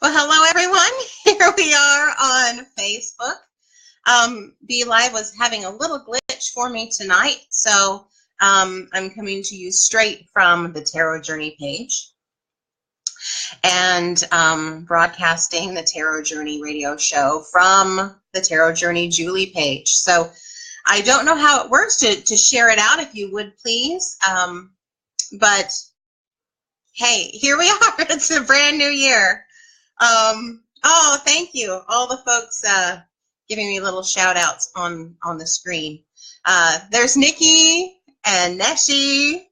Well, hello everyone. Here we are on Facebook. Be Live was having a little glitch for me tonight, so I'm coming to you straight from the Tarot Journey page and broadcasting the Tarot Journey radio show from the Tarot Journey Julie page. So I don't know how it works to share it out, if you would please, but hey, here we are. It's a brand new year. Oh, thank you. All the folks giving me little shout outs on the screen. There's Nikki and Neshi.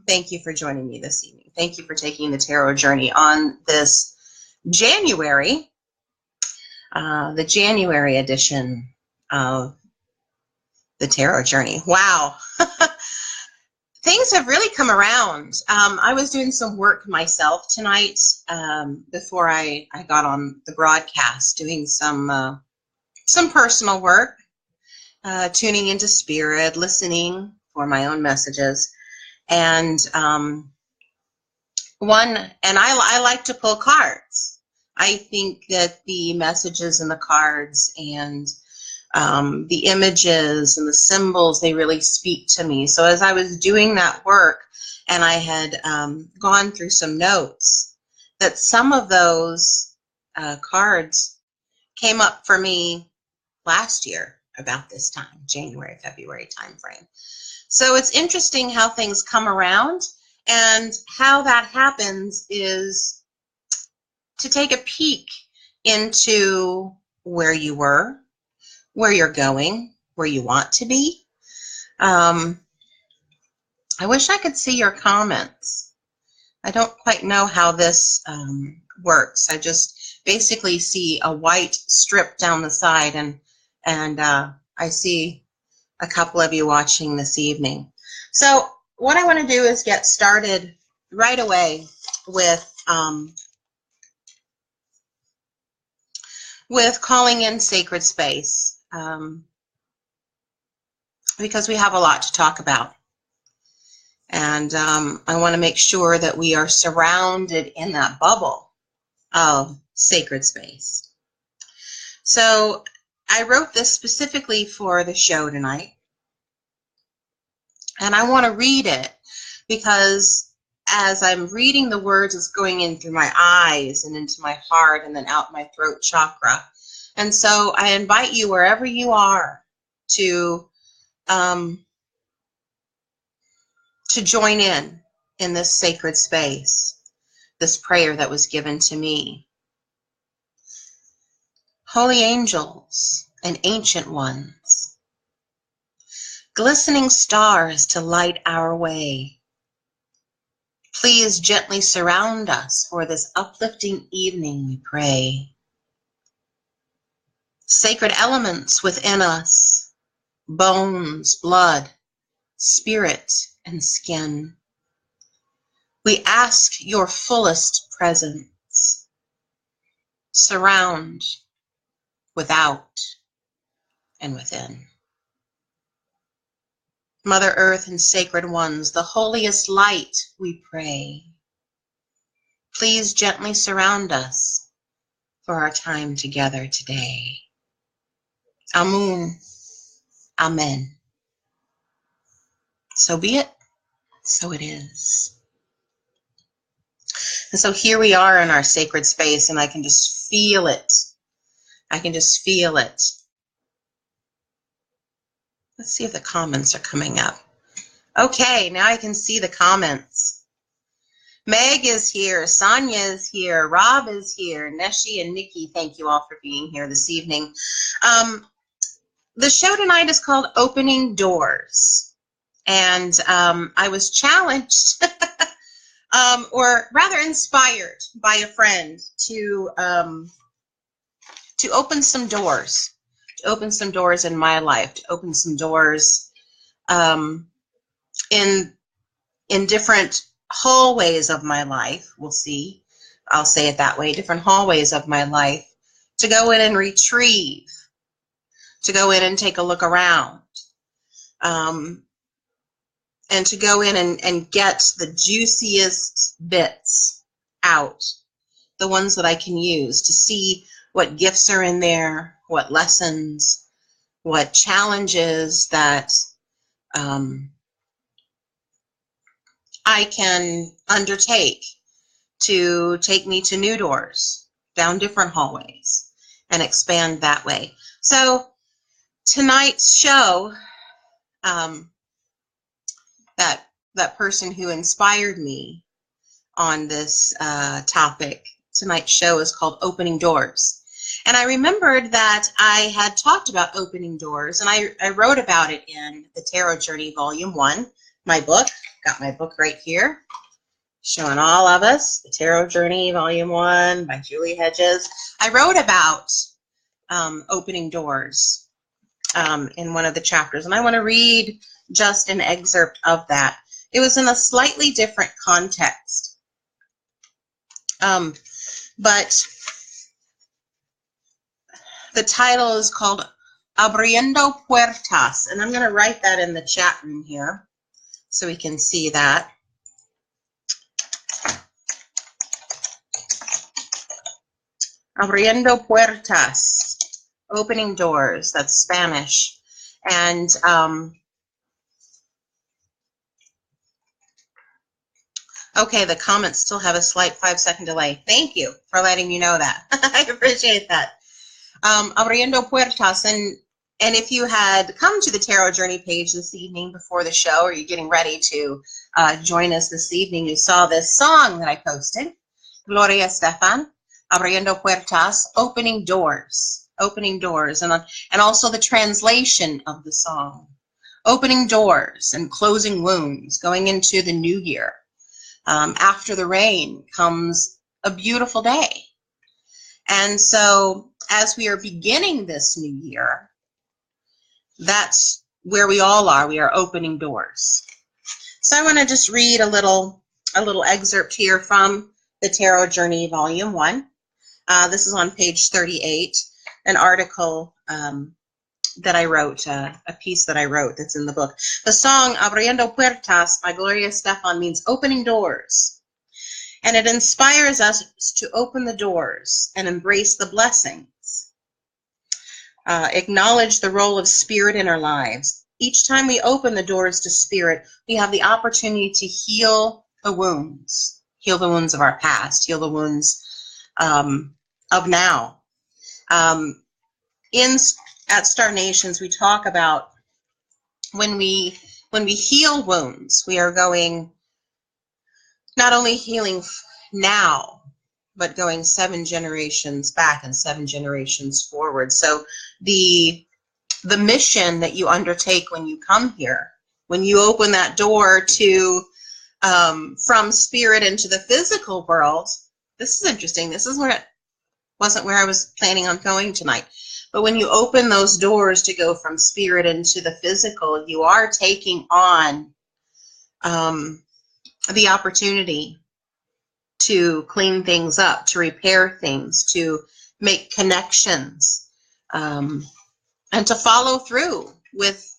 Thank you for joining me this evening. Thank you for taking the Tarot Journey on this January, the January edition of the Tarot Journey. Wow. Things have really come around. I was doing some work myself tonight before I got on the broadcast, doing some personal work, tuning into spirit, listening for my own messages, and I like to pull cards. I think that the messages in the cards and the images and the symbols, they really speak to me. So as I was doing that work, and I had gone through some notes, that some of those cards came up for me last year about this time, January, February timeframe. So it's interesting how things come around, and how that happens is to take a peek into where you were, where you're going, where you want to be. I wish I could see your comments. I don't quite know how this works. I just basically see a white strip down the side, and I see a couple of you watching this evening. So what I want to do is get started right away with calling in sacred space. Because we have a lot to talk about. And I want to make sure that we are surrounded in that bubble of sacred space. So I wrote this specifically for the show tonight. And I want to read it because as I'm reading the words, it's going in through my eyes and into my heart and then out my throat chakra. And so I invite you, wherever you are, to join in this sacred space, this prayer that was given to me. Holy angels and ancient ones, glistening stars to light our way, please gently surround us for this uplifting evening, we pray. Sacred elements within us, bones, blood, spirit, and skin, we ask your fullest presence. Surround without and within. Mother Earth and sacred ones, the holiest light, we pray. Please gently surround us for our time together today. Amun. Amen. So be it, so it is. And so here we are in our sacred space, and I can just feel it. I can just feel it. Let's see if the comments are coming up. Okay, now I can see the comments. Meg is here, Sonia is here, Rob is here, Neshi and Nikki, thank you all for being here this evening. The show tonight is called Opening Doors, and I was challenged, or rather inspired by a friend to open some doors, in my life, to open some doors in different hallways of my life. We'll see. I'll say it that way. Different hallways of my life, to go in and retrieve, to go in and take a look around, and to go in and get the juiciest bits out the ones that I can use to see what gifts are in there, what lessons, what challenges that I can undertake to take me to new doors, down different hallways, and expand that way. So tonight's show, that person who inspired me on this topic, tonight's show is called Opening Doors. And I remembered that I had talked about opening doors, and I wrote about it in the Tarot Journey Volume 1, my book. Got my book right here, showing all of us, the Tarot Journey Volume 1 by Julie Hedges. I wrote about opening doors in one of the chapters, and I want to read just an excerpt of that. It was in a slightly different context, but the title is called Abriendo Puertas, and I'm going to write that in the chat room here so we can see that. Abriendo Puertas, opening doors, that's Spanish. And okay, the comments still have a slight 5-second delay. Thank you for letting me know that. I appreciate that. Abriendo Puertas, and if you had come to the Tarot Journey page this evening before the show, or you're getting ready to join us this evening, you saw this song that I posted, Gloria Estefan, Abriendo Puertas, opening doors, and also the translation of the song, opening doors and closing wounds, going into the new year. After the rain comes a beautiful day. And so as we are beginning this new year, that's where we all are. We are opening doors. So I want to just read a little excerpt here from the Tarot Journey Volume 1. This is on page 38, an article that I wrote, a piece that I wrote that's in the book. The song Abriendo Puertas by Gloria Estefan means opening doors. And it inspires us to open the doors and embrace the blessings. Acknowledge the role of spirit in our lives. Each time we open the doors to spirit, we have the opportunity to heal the wounds of our past, heal the wounds of now. At Star Nations, we talk about when we heal wounds, we are going not only healing now, but going 7 generations back and 7 generations forward. So the mission that you undertake when you come here, when you open that door to from spirit into the physical world, this is interesting. This is where it wasn't where I was planning on going tonight. But when you open those doors to go from spirit into the physical, you are taking on the opportunity to clean things up, to repair things, to make connections, and to follow through with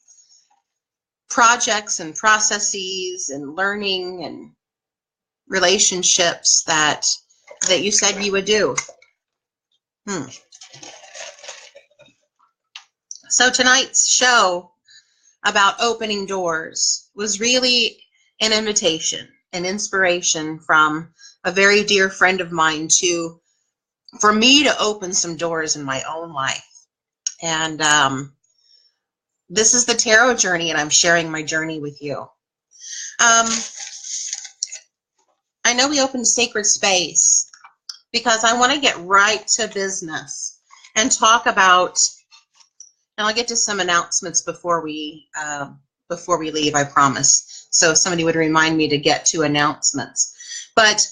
projects and processes and learning and relationships that you said you would do. So tonight's show about opening doors was really an invitation, an inspiration from a very dear friend of mine for me to open some doors in my own life. And this is the Tarot Journey, and I'm sharing my journey with you. I know we opened Sacred Space because I want to get right to business and talk about, and I'll get to some announcements before we leave, I promise. So if somebody would remind me to get to announcements. But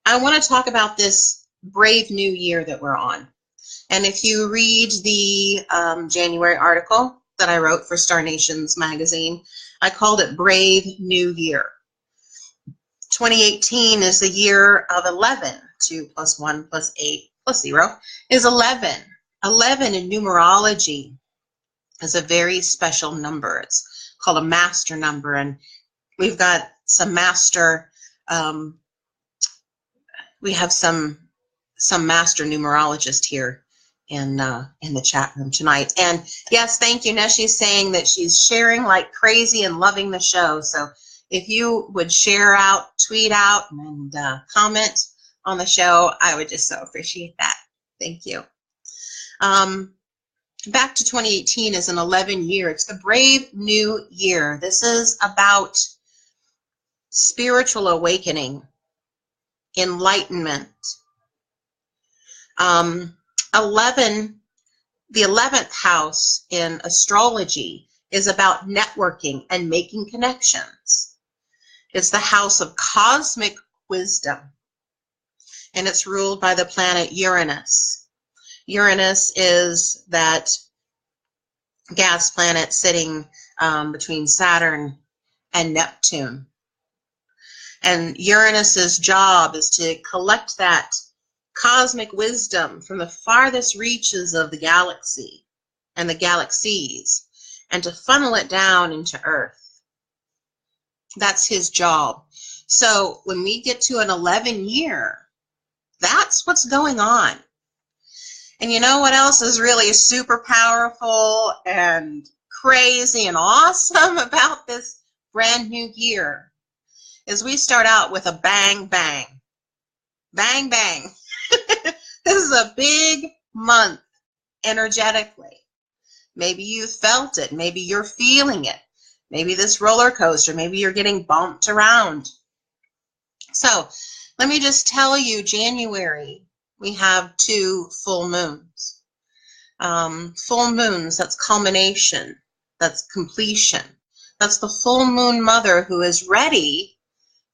I want to talk about this brave new year that we're on. And if you read the January article that I wrote for Star Nations magazine, I called it Brave New Year. 2018 is the year of 11. 2 plus 1 plus 8 plus 0 is 11. 11 in numerology is a very special number. It's called a master number, and we've got some master We have some master numerologist here in the chat room tonight. And yes, thank you. Neshi's saying that she's sharing like crazy and loving the show. So if you would share out, tweet out, and comment on the show, I would just so appreciate that. Thank you. Back to 2018 is an 11-year. It's the brave new year. This is about spiritual awakening, enlightenment. 11, the 11th house in astrology is about networking and making connections. It's the house of cosmic wisdom, and it's ruled by the planet Uranus. Uranus is that gas planet sitting between Saturn and Neptune. And Uranus's job is to collect that cosmic wisdom from the farthest reaches of the galaxy and the galaxies and to funnel it down into Earth. That's his job. So when we get to an 11-year, that's what's going on. And you know what else is really super powerful and crazy and awesome about this brand new year is we start out with a bang, bang. Bang, bang. This is a big month energetically. Maybe you felt it. Maybe you're feeling it. Maybe this roller coaster. Maybe you're getting bumped around. So let me just tell you, January, we have 2 full moons. Full moons, that's culmination. That's completion. That's the full moon mother who is ready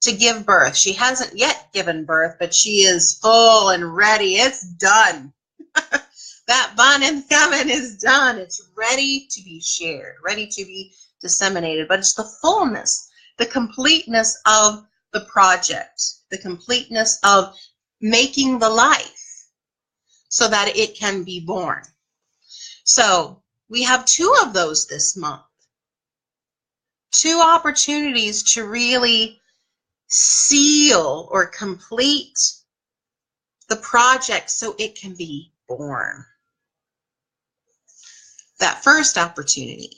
to give birth. She hasn't yet given birth, but she is full and ready. It's done. That bun and coming is done. It's ready to be shared, ready to be disseminated. But it's the fullness, the completeness of the project, the completeness of making the life so that it can be born. So we have 2 of those this month. 2 opportunities to really seal or complete the project so it can be born. That first opportunity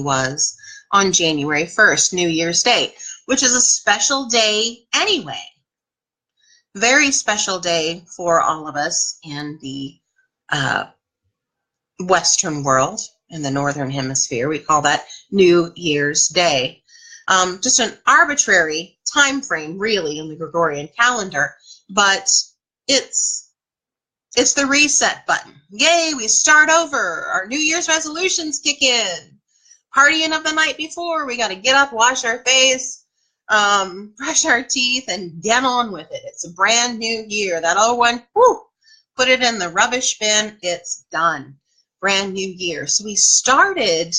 was on January 1st, New Year's Day, which is a special day anyway. Very special day for all of us in the Western world, in the Northern Hemisphere. We call that New Year's Day. Just an arbitrary time frame, really, in the Gregorian calendar, but it's the reset button. Yay, we start over. Our New Year's resolutions kick in. Partying of the night before, we got to get up, wash our face, brush our teeth, and get on with it. It's a brand new year. That old one, whoo, put it in the rubbish bin. It's done. Brand new year. So we started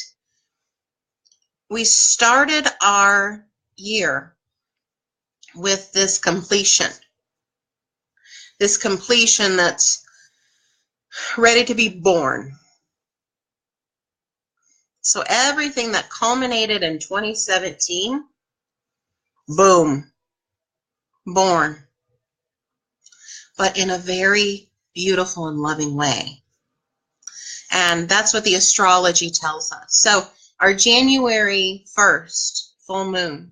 our year with this completion that's ready to be born. So everything that culminated in 2017, boom, born, but in a very beautiful and loving way. And that's what the astrology tells us. So our January 1st full moon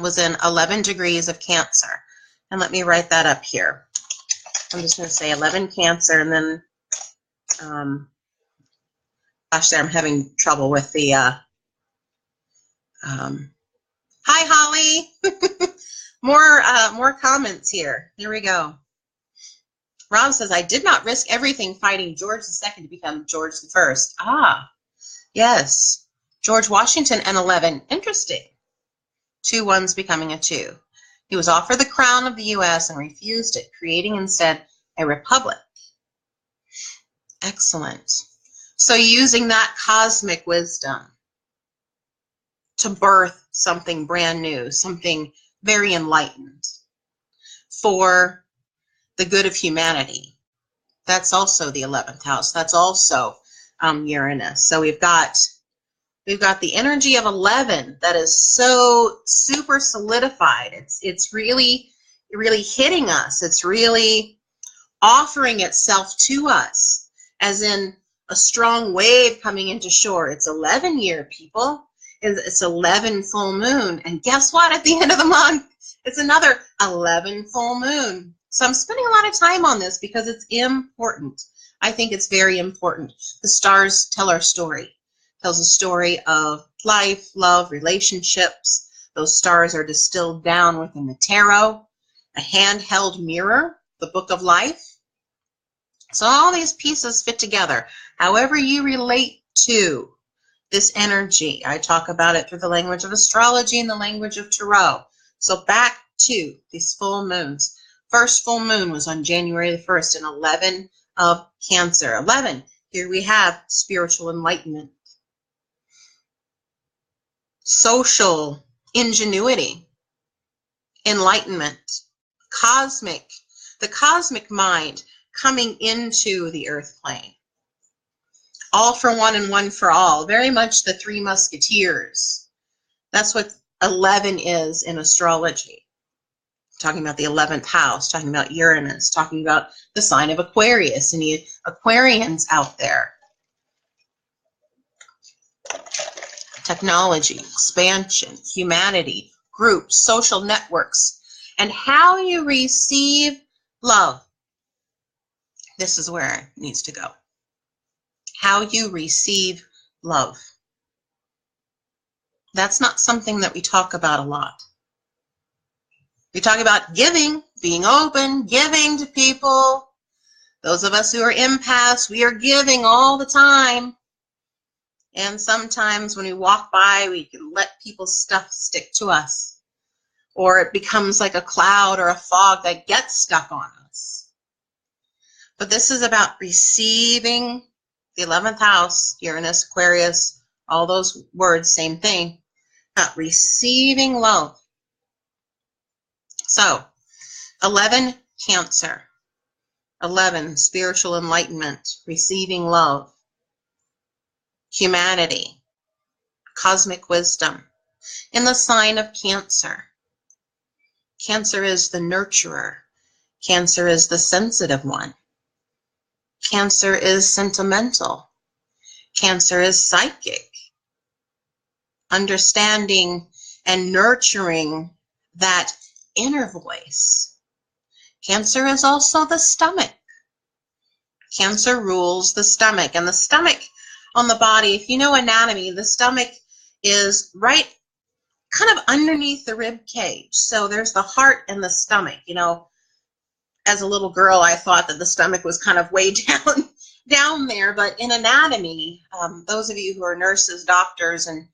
was in 11 degrees of Cancer. And let me write that up here. I'm just going to say 11 Cancer, and then, gosh, there, I'm having trouble with the, hi, Holly. More comments here. Here we go. Rob says, I did not risk everything fighting George II to become George I. Ah, yes. George Washington and 11. Interesting. 2 1s becoming a 2. He was offered the crown of the U.S. and refused it, creating instead a republic. Excellent. So using that cosmic wisdom to birth something brand new, something very enlightened for the good of humanity. That's also the 11th house. That's also Uranus. So we've got We've got the energy of 11 that is so super solidified. It's really hitting us. It's really offering itself to us, as in a strong wave coming into shore. It's 11 year, people. It's 11 full moon. And guess what? At the end of the month, it's another 11 full moon. So I'm spending a lot of time on this because it's important. I think it's very important. The stars tell our story. Tells a story of life, love, relationships. Those stars are distilled down within the tarot, a handheld mirror, the book of life. So all these pieces fit together. However you relate to this energy, I talk about it through the language of astrology and the language of tarot. So back to these full moons. First full moon was on January the 1st in 11 of Cancer. 11, here we have spiritual enlightenment, social ingenuity, enlightenment, the cosmic mind coming into the earth plane. All for one and one for all. Very much the Three Musketeers. That's what 11 is in astrology. Talking about the 11th house, talking about Uranus, talking about the sign of Aquarius and the Aquarians out there. Technology, expansion, humanity, groups, social networks, and how you receive love. This is where it needs to go. How you receive love. That's not something that we talk about a lot. We talk about giving, being open, giving to people. Those of us who are empaths, we are giving all the time. And sometimes when we walk by, we can let people's stuff stick to us. Or it becomes like a cloud or a fog that gets stuck on us. But this is about receiving the 11th house, Uranus, Aquarius, all those words, same thing. About receiving love. So, 11, Cancer. 11, spiritual enlightenment, receiving love. Humanity, cosmic wisdom. In the sign of Cancer. Cancer is the nurturer. Cancer is the sensitive one. Cancer is sentimental. Cancer is psychic. Understanding and nurturing that inner voice. Cancer is also the stomach. Cancer rules the stomach. And the stomach on the body, if you know anatomy, the stomach is right kind of underneath the rib cage. So there's the heart and the stomach. You know, as a little girl, I thought that the stomach was kind of way down there. But in anatomy, those of you who are nurses, doctors, and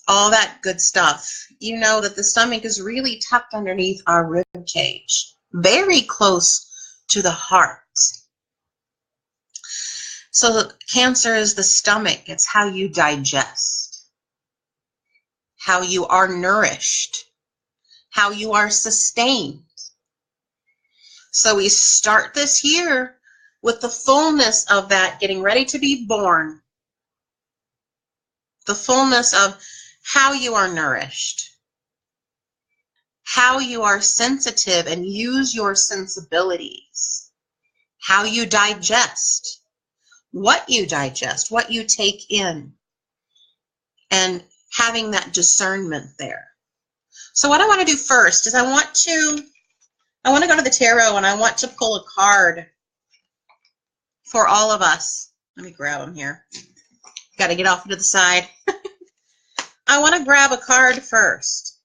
all that good stuff, you know that the stomach is really tucked underneath our rib cage, very close to the heart. So Cancer is the stomach. It's how you digest, how you are nourished, how you are sustained. So we start this year with the fullness of that, getting ready to be born. The fullness of how you are nourished, how you are sensitive and use your sensibilities, how you digest, what you digest, what you take in, and having that discernment there. So what I want to do first is I want to go to the tarot and I want to pull a card for all of us. Let me grab them here. Got to get off to the side. I want to grab a card first.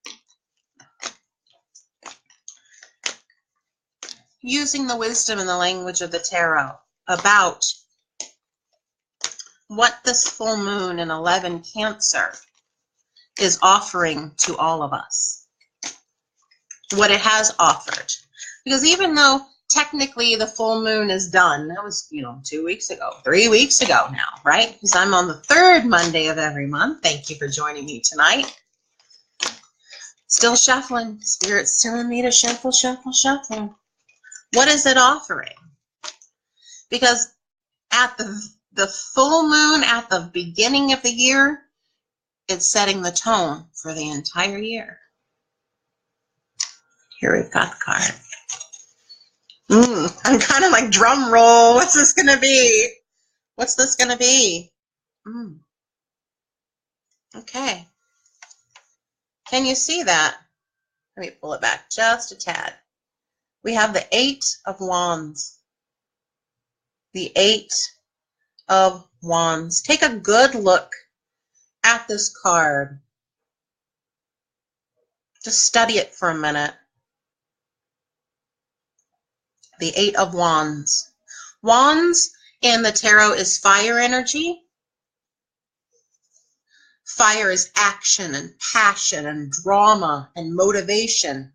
Using the wisdom and the language of the tarot about what this full moon in 11 Cancer is offering to all of us. What it has offered. Because even though technically the full moon is done, that was, 2 weeks ago, 3 weeks ago now, right? Because I'm on the third Monday of every month. Thank you for joining me tonight. Still shuffling. Spirit's telling me to shuffle, shuffle, shuffle. What is it offering? Because at the the full moon at the beginning of the year is setting the tone for the entire year. Here we've got the card. I'm kind of like, drum roll. What's this going to be? What's this going to be? Okay. Can you see that? Let me pull it back just a tad. We have the 8 of Wands. The 8 of Wands. Take a good look at this card. Just study it for a minute. The 8 of Wands. Wands in the tarot is fire energy. Fire is action and passion and drama and motivation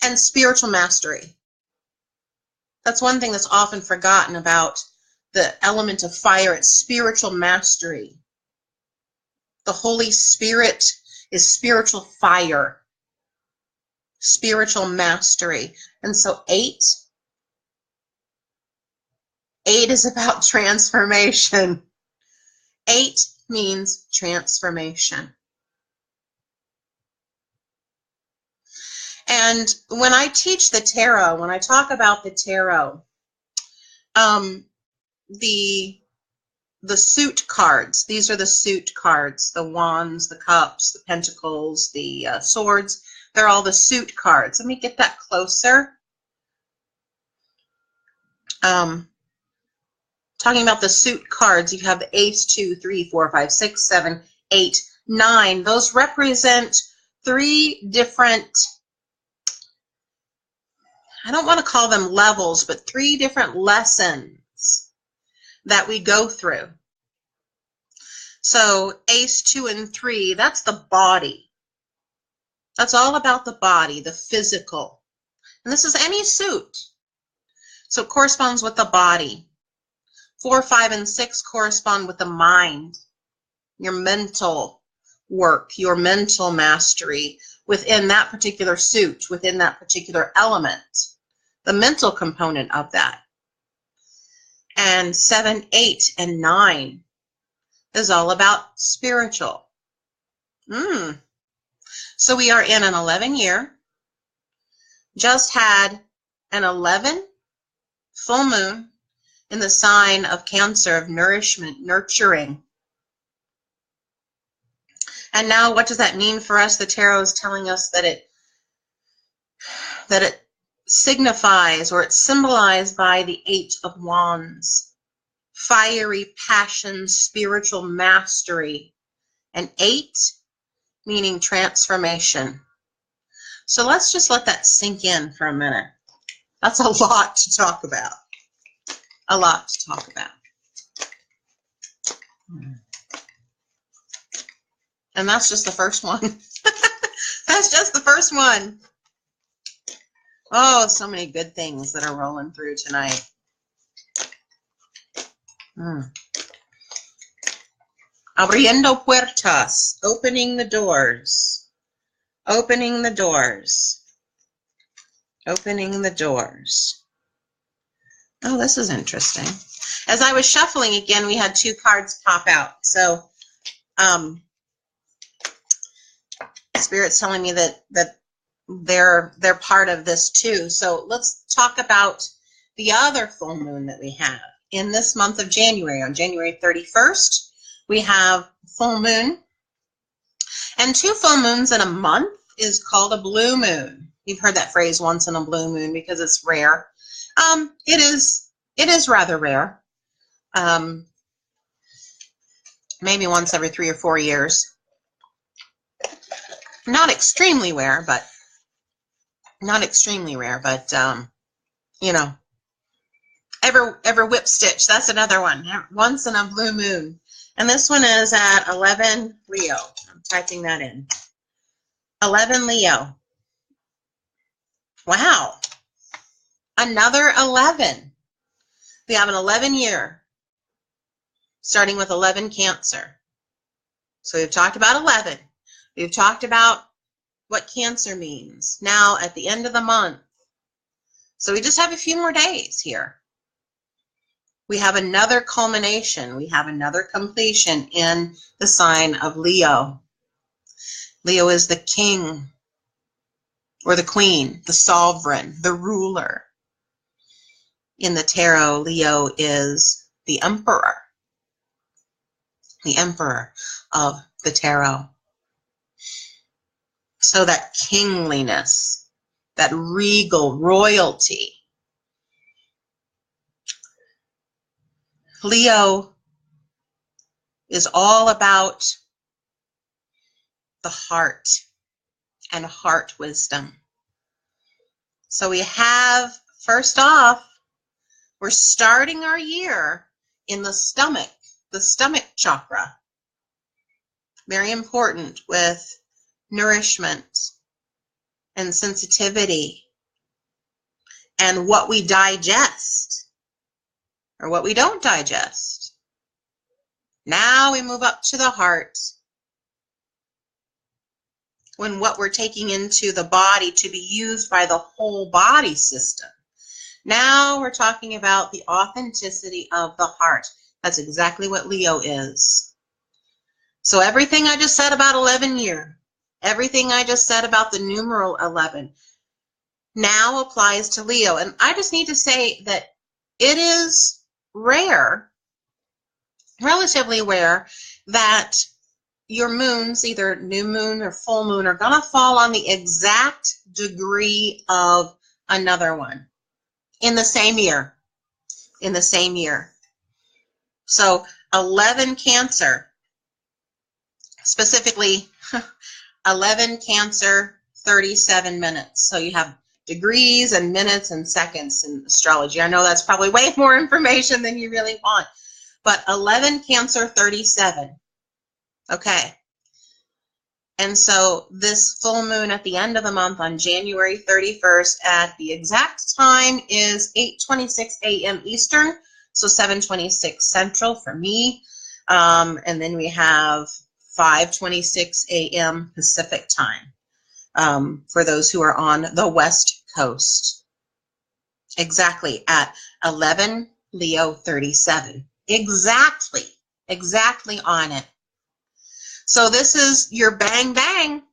and spiritual mastery. That's one thing that's often forgotten about the element of fire. It's spiritual mastery. The Holy Spirit is spiritual fire, spiritual mastery. And so 8 is about transformation. 8 means transformation. And when I teach the tarot, when I talk about the tarot, the suit cards, these are the suit cards, the wands, the cups, the pentacles, the swords, they're all the suit cards. Let me get that closer. Talking about the suit cards, you have the ace, 2, 3, 4, 5, 6, 7, 8, 9. Those represent 3 different, I don't want to call them levels, but 3 different lessons that we go through. So ace, 2, and 3, that's the body. That's all about the body, the physical. And this is any suit. So it corresponds with the body. 4, 5, and 6 correspond with the mind, your mental work, your mental mastery within that particular suit, within that particular element, the mental component of that. And 7, 8, and 9 is all about spiritual. So we are in an 11 year, just had an 11 full moon in the sign of Cancer, of nourishment, nurturing. And now what does that mean for us? The tarot is telling us that it signifies, or it's symbolized by the 8 of Wands. Fiery passion, spiritual mastery. And 8 meaning transformation. So let's just let that sink in for a minute. That's a lot to talk about. A lot to talk about. And that's just the first one. That's just the first one. Oh, so many good things that are rolling through tonight. Abriendo puertas, opening the doors. Opening the doors. Opening the doors. Oh, this is interesting. As I was shuffling again, we had 2 cards pop out. So, Spirit's telling me that they're part of this too. So let's talk about the other full moon that we have in this month of January. On January 31st, we have full moon. And 2 full moons in a month is called a blue moon. You've heard that phrase, once in a blue moon, because it's rare. It is rather rare. Maybe once every 3 or 4 years. Not extremely rare, but you know, ever whip stitch. That's another one. Once in a blue moon. And this one is at 11 Leo. I'm typing that in. 11 Leo. Wow. Another 11. We have an 11 year, starting with 11 Cancer. So we've talked about 11. We've talked about what Cancer means. Now at the end of the month. So we just have a few more days here. we have another culmination. We have another completion in the sign of Leo. Leo is the king or the queen, the sovereign, the ruler. In the tarot, Leo is the emperor of the tarot. So that kingliness, that regal royalty. Leo is all about the heart and heart wisdom. So we have, first off, we're starting our year in the stomach chakra. Very important with nourishment and sensitivity and what we digest or what we don't digest. Now we move up to the heart, when what we're taking into the body to be used by the whole body system. Now we're talking about the authenticity of the heart. That's exactly what Leo is. So everything I just said about 11 year, everything I just said about the numeral 11 now applies to Leo. And I just need to say that it is rare, relatively rare, that your moons, either new moon or full moon, are going to fall on the exact degree of another one in the same year. So 11 Cancer, specifically 11 Cancer, 37 minutes. So you have degrees and minutes and seconds in astrology. I know that's probably way more information than you really want, but 11 Cancer, 37. Okay. And so this full moon at the end of the month on January 31st at the exact time is 8:26 a.m. Eastern, so 7:26 Central for me. And then we have 5:26 a.m. Pacific time for those who are on the West Coast. Exactly at 11 Leo 37. Exactly on it. So this is your bang bang.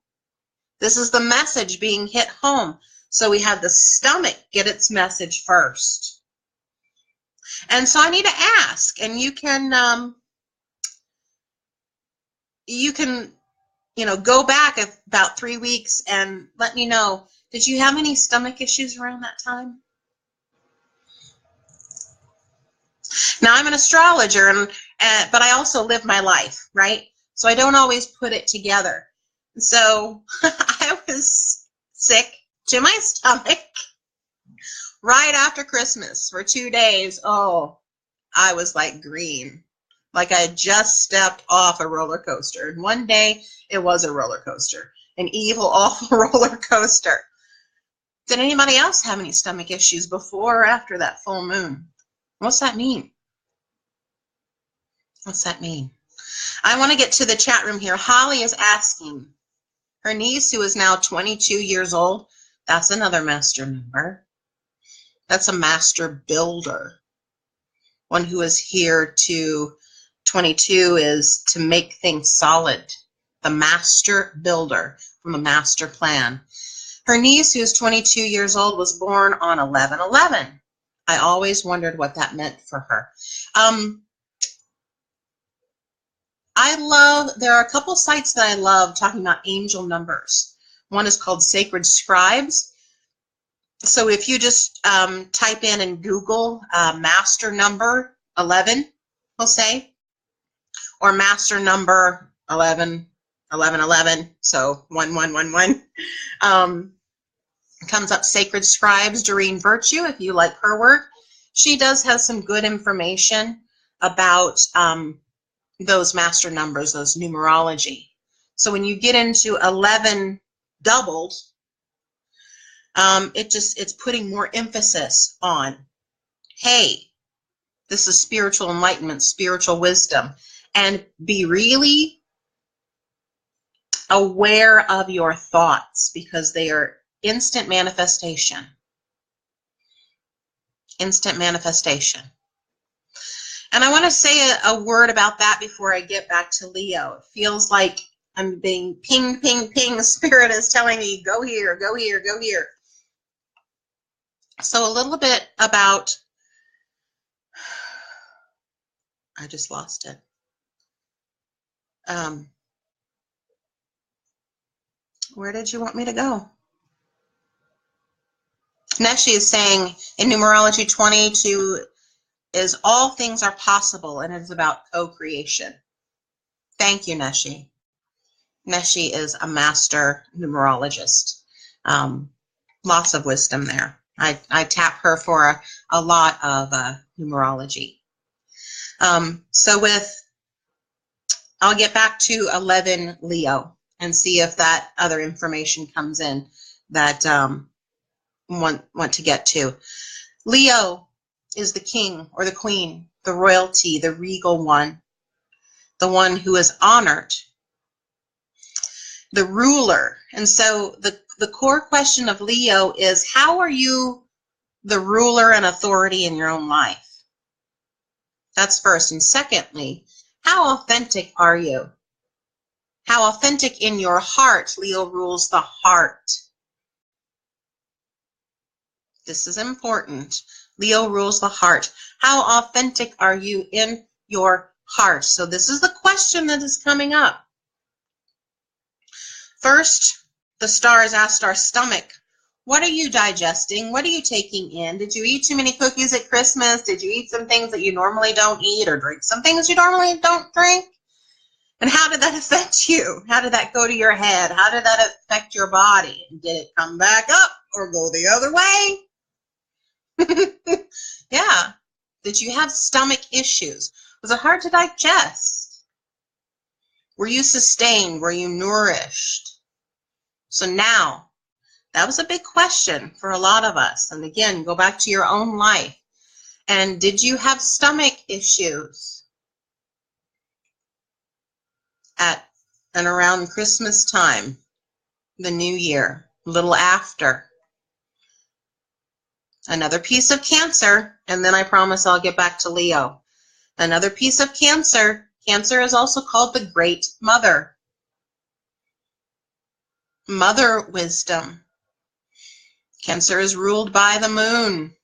This is the message being hit home. So we have the stomach get its message first. And so I need to ask, and you can go back about 3 weeks and let me know, did you have any stomach issues around that time? Now I'm an astrologer, but I also live my life, right? So I don't always put it together. So I was sick to my stomach right after Christmas for 2 days. Oh, I was like green, like I had just stepped off a roller coaster. And one day it was a roller coaster, an evil, awful roller coaster. Did anybody else have any stomach issues before or after that full moon? What's that mean? What's that mean? I want to get to the chat room here. Holly is asking, her niece, who is now 22 years old, that's another master number. That's a master builder. One who is here to 22 is to make things solid. The master builder from a master plan. Her niece, who is 22 years old, was born on 11/11. I always wondered what that meant for her. There are a couple sites that I love talking about angel numbers. One is called Sacred Scribes. So if you just type in Google master number 11, we'll say, or master number 11, 11, 11, so 1, 1, 1, 1. Comes up Sacred Scribes, Doreen Virtue, if you like her work. She does have some good information about those master numbers, those numerology. So when you get into 11 doubled, it's putting more emphasis on, hey, this is spiritual enlightenment, spiritual wisdom, and be really aware of your thoughts because they are instant manifestation. Instant manifestation. And I want to say a word about that before I get back to Leo. It feels like I'm being ping, ping, ping. Spirit is telling me, go here, go here, go here. So a little bit about, I just lost it. Where did you want me to go? Neshi is saying in numerology 22 is all things are possible, and it is about co-creation. Thank you, Neshi. Neshi is a master numerologist. Lots of wisdom there. I tap her for a lot of numerology. I'll get back to 11 Leo and see if that other information comes in that want to get to. Leo is the king or the queen, the royalty, the regal one, the one who is honored, the ruler. And so the core question of Leo is, how are you the ruler and authority in your own life? That's first. And secondly, how authentic are you? How authentic in your heart? Leo rules the heart. This is important. Leo rules the heart. How authentic are you in your heart? So this is the question that is coming up. First, the stars asked our stomach, what are you digesting? What are you taking in? Did you eat too many cookies at Christmas? Did you eat some things that you normally don't eat, or drink some things you normally don't drink? And how did that affect you? How did that go to your head? How did that affect your body? Did it come back up or go the other way? Yeah. Did you have stomach issues? Was it hard to digest? Were you sustained? Were you nourished? So now, that was a big question for a lot of us. And again, go back to your own life. And did you have stomach issues at and around Christmas time, the New Year, a little after? Another piece of Cancer, and then I promise I'll get back to Leo. Another piece of Cancer. Cancer is also called the Great Mother. Mother wisdom. Cancer is ruled by the moon.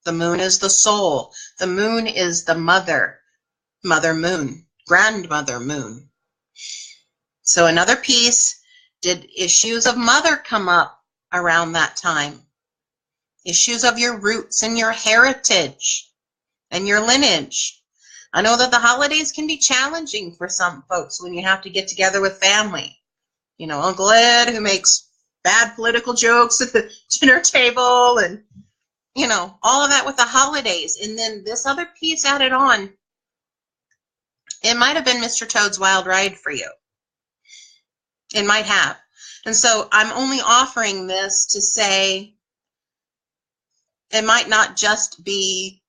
The moon is the soul. The moon is the mother. Mother moon. Grandmother moon. So another piece, did issues of mother come up around that time? Issues of your roots and your heritage and your lineage. I know that the holidays can be challenging for some folks when you have to get together with family. You know, Uncle Ed, who makes bad political jokes at the dinner table, and, you know, all of that with the holidays. And then this other piece added on. It might have been Mr. Toad's Wild Ride for you. It might have. And so I'm only offering this to say, it might not just be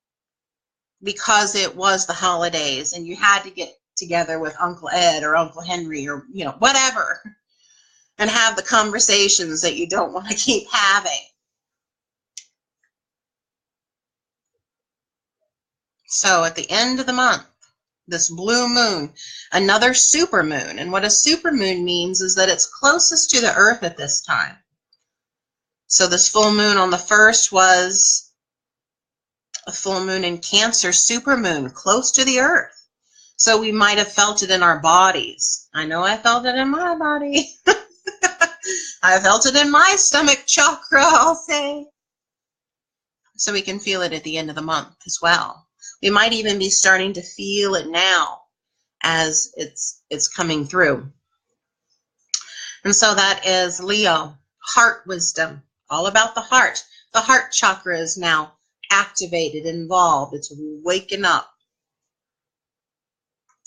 because it was the holidays and you had to get together with Uncle Ed or Uncle Henry or, you know, whatever, and have the conversations that you don't want to keep having. So at the end of the month, this blue moon, another super moon. And what a super moon means is that it's closest to the earth at this time. So this full moon on the 1st was a full moon in Cancer, super moon, close to the earth. So we might have felt it in our bodies. I know I felt it in my body. I felt it in my stomach chakra, I'll say. So we can feel it at the end of the month as well. We might even be starting to feel it now as it's coming through. And so that is Leo, heart wisdom, all about the heart. The heart chakra is now activated, involved. It's waking up.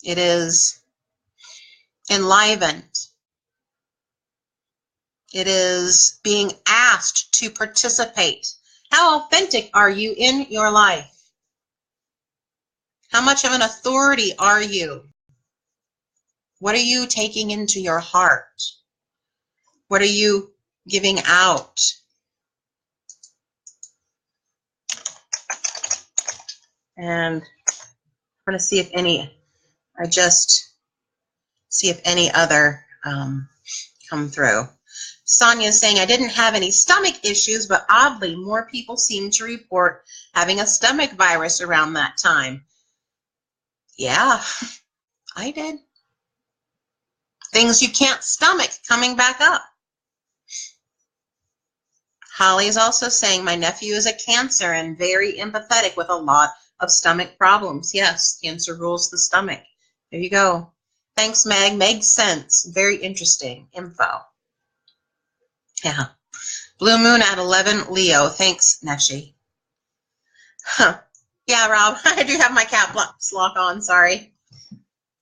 It is enlivened. It is being asked to participate. How authentic are you in your life? How much of an authority are you? What are you taking into your heart? What are you giving out? And I'm going to see if any, I just see if any other come through. Sonia is saying, I didn't have any stomach issues, but oddly, more people seem to report having a stomach virus around that time. Yeah, I did. Things you can't stomach coming back up. Holly is also saying, my nephew is a Cancer and very empathetic with a lot of stomach problems. Yes, Cancer rules the stomach. There you go. Thanks, Meg. Makes sense. Very interesting info. Yeah. Blue Moon at 11, Leo. Thanks, Neshi. Huh. Yeah, Rob, I do have my caps lock on. Sorry.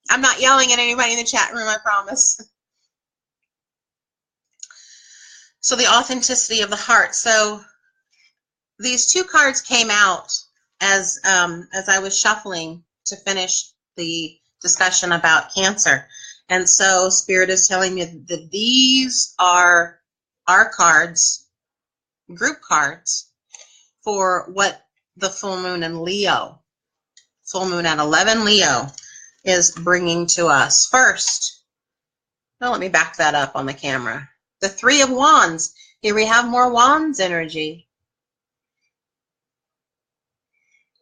I'm not yelling at anybody in the chat room, I promise. So the authenticity of the heart. So these two cards came out as I was shuffling to finish the discussion about Cancer. And so Spirit is telling me that these are our cards, group cards, for what the full moon in Leo, full moon at 11 Leo, is bringing to us. First, well, let me back that up on the camera. The Three of Wands. Here we have more Wands energy.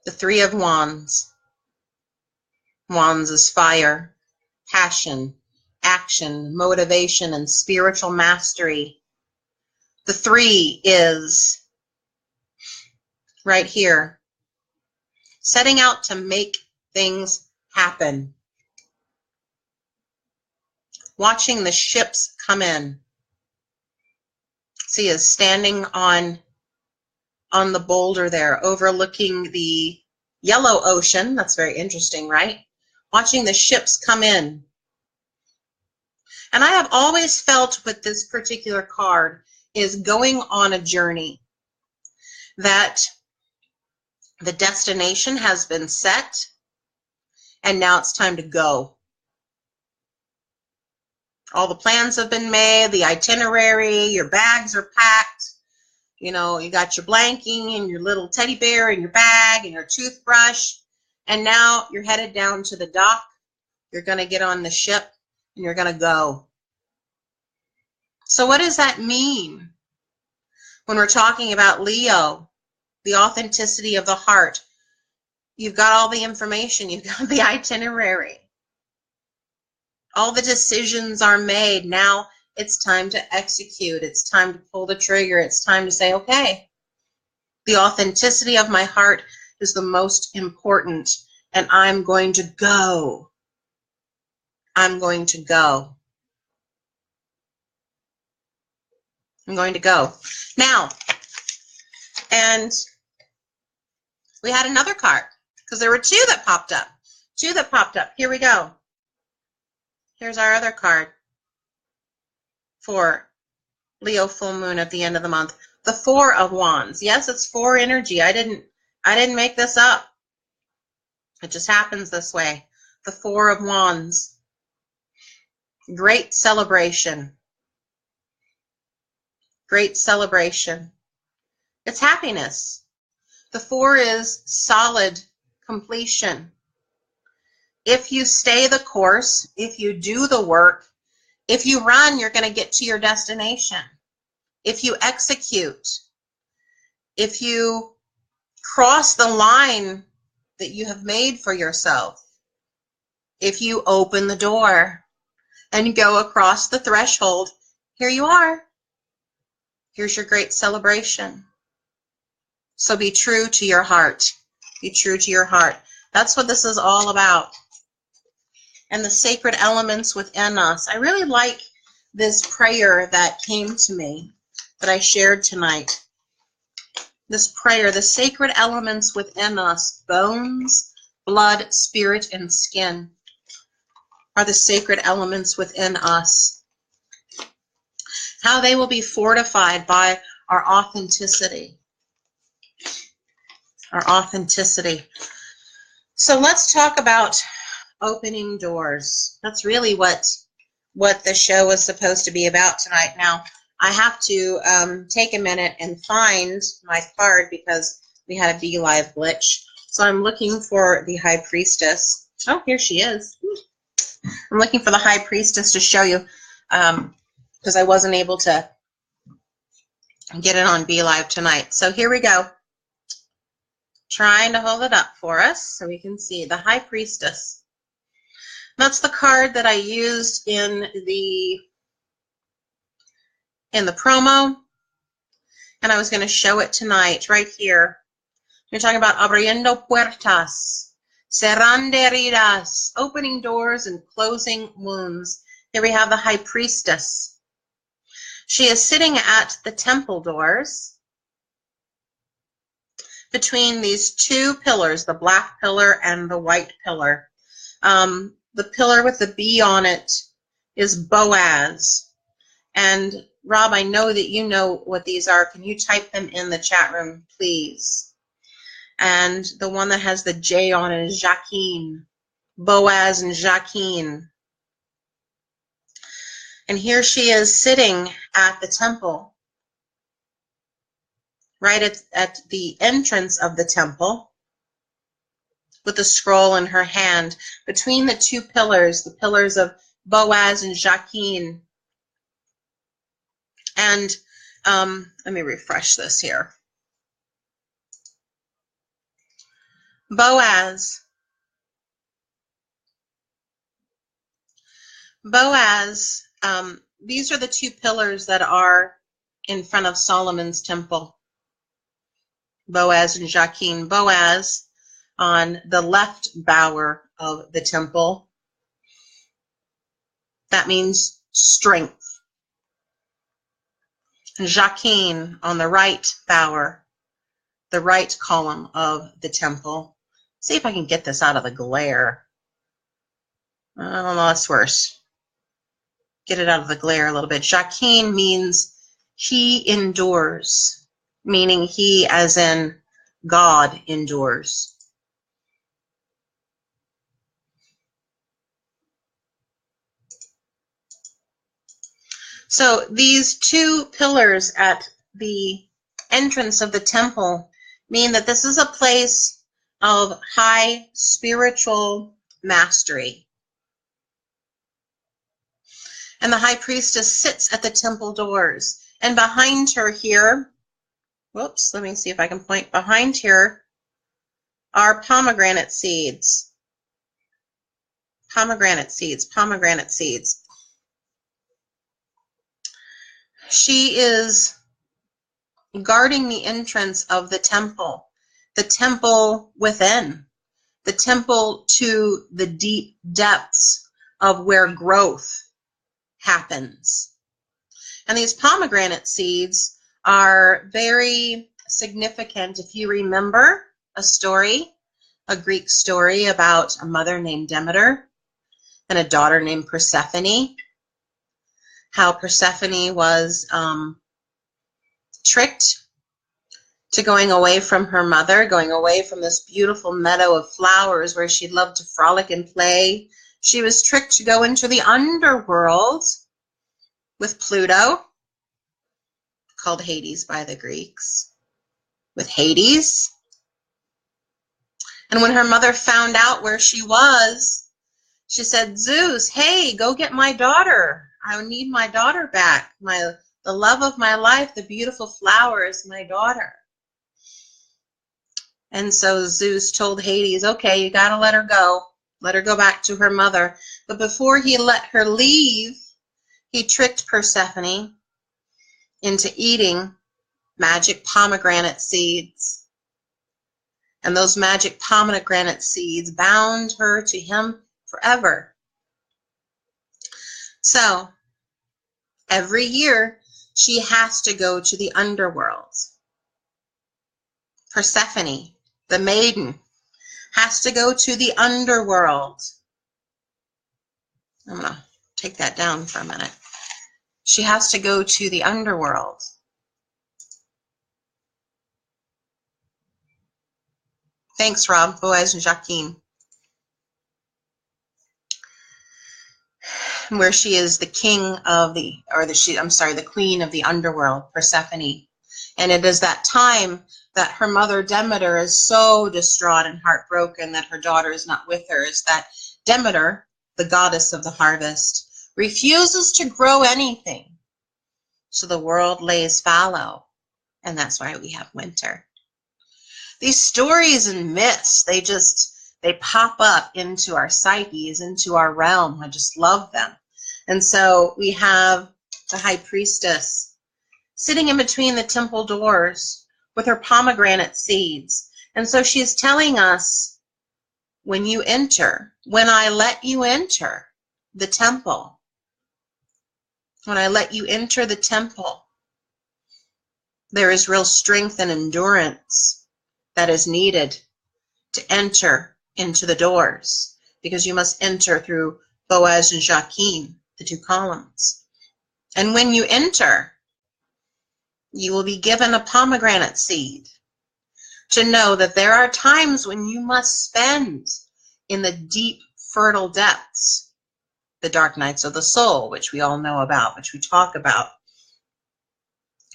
The Three of Wands. Wands is fire, passion, action, motivation, and spiritual mastery. The Three is right here, setting out to make things happen. Watching the ships come in. See, is standing on the boulder there, overlooking the yellow ocean. That's very interesting, right? Watching the ships come in. And I have always felt with this particular card is going on a journey, that the destination has been set and now it's time to go. All the plans have been made, the itinerary, your bags are packed. You know, you got your blankie and your little teddy bear in your bag and your toothbrush. And now you're headed down to the dock. You're going to get on the ship and you're going to go. So what does that mean when we're talking about Leo, the authenticity of the heart? You've got all the information. You've got the itinerary. All the decisions are made. Now it's time to execute. It's time to pull the trigger. It's time to say, okay, the authenticity of my heart is the most important, and I'm going to go. I'm going to go. I'm going to go. Now, and we had another card, because there were two that popped up. Two that popped up. Here we go. Here's our other card for Leo full moon at the end of the month. The Four of Wands. Yes, it's four energy. I didn't make this up. It just happens this way. The Four of Wands. Great celebration. Great celebration. It's happiness. The Four is solid completion. If you stay the course, if you do the work, if you run, you're going to get to your destination. If you execute, if you cross the line that you have made for yourself, if you open the door and go across the threshold, here you are. Here's your great celebration. So be true to your heart. Be true to your heart. That's what this is all about. And the sacred elements within us. I really like this prayer that came to me that I shared tonight. This prayer, the sacred elements within us, bones, blood, spirit, and skin, are the sacred elements within us. How they will be fortified by our authenticity. Our authenticity. So let's talk about opening doors. That's really what the show was supposed to be about tonight. Now, I have to take a minute and find my card because we had a BeLive glitch. So I'm looking for the High Priestess. Oh, here she is. I'm looking for the High Priestess to show you because I wasn't able to get it on Be Live tonight. So here we go. Trying to hold it up for us so we can see the High Priestess. That's the card that I used in the promo, and I was going to show it tonight right here. We're talking about abriendo puertas, cerrando heridas, opening doors and closing wounds. Here we have the High Priestess. She is sitting at the temple doors between these two pillars, the black pillar and the white pillar. The pillar with the B on it is Boaz. And Rob, I know that you know what these are. Can you type them in the chat room, please? And the one that has the J on it is Jacqueline. Boaz and Jacqueline. And here she is sitting at the temple, right at the entrance of the temple, with a scroll in her hand, between the two pillars, the pillars of Boaz and Jacqueline. And let me refresh this here. Boaz, these are the two pillars that are in front of Solomon's temple. Boaz and Jacqueline. Boaz on the left bower of the temple. That means strength. Jacqueline on the right bower, the right column of the temple. See if I can get this out of the glare. Oh, no, that's worse. Get it out of the glare a little bit. Jacqueline means he endures, meaning he as in God endures. So these two pillars at the entrance of the temple mean that this is a place of high spiritual mastery. And the High Priestess sits at the temple doors. And behind her here, whoops, let me see if I can point. Behind here are pomegranate seeds. Pomegranate seeds, pomegranate seeds. She is guarding the entrance of the temple within, the temple to the deep depths of where growth happens. And these pomegranate seeds are very significant. If you remember a story, a Greek story about a mother named Demeter and a daughter named Persephone, how Persephone was tricked to going away from her mother, going away from this beautiful meadow of flowers where she loved to frolic and play. She was tricked to go into the underworld with Pluto, called Hades by the Greeks, with Hades. And when her mother found out where she was, she said, Zeus, hey, go get my daughter. I need my daughter back. The love of my life, the beautiful flower is my daughter. And so Zeus told Hades, okay, you got to let her go. Let her go back to her mother. But before he let her leave, he tricked Persephone into eating magic pomegranate seeds. And those magic pomegranate seeds bound her to him forever. So every year she has to go to the underworld. Persephone, the maiden, has to go to the underworld. I'm going to take that down for a minute. She has to go to the underworld. Thanks, Rob, Boaz, and Jacqueline. Where she is the king of the queen of the underworld, Persephone. And it is that time that her mother Demeter is so distraught and heartbroken that her daughter is not with her, is that Demeter, the goddess of the harvest, refuses to grow anything. So the world lays fallow, and that's why we have winter. These stories and myths, they pop up into our psyches, into our realm. I just love them. And so we have the high priestess sitting in between the temple doors with her pomegranate seeds. And so she's telling us, when you enter, when I let you enter the temple, when I let you enter the temple, there is real strength and endurance that is needed to enter into the doors, because you must enter through Boaz and Jachin, the two columns. And when you enter, you will be given a pomegranate seed to know that there are times when you must spend in the deep, fertile depths, the dark nights of the soul, which we all know about, which we talk about.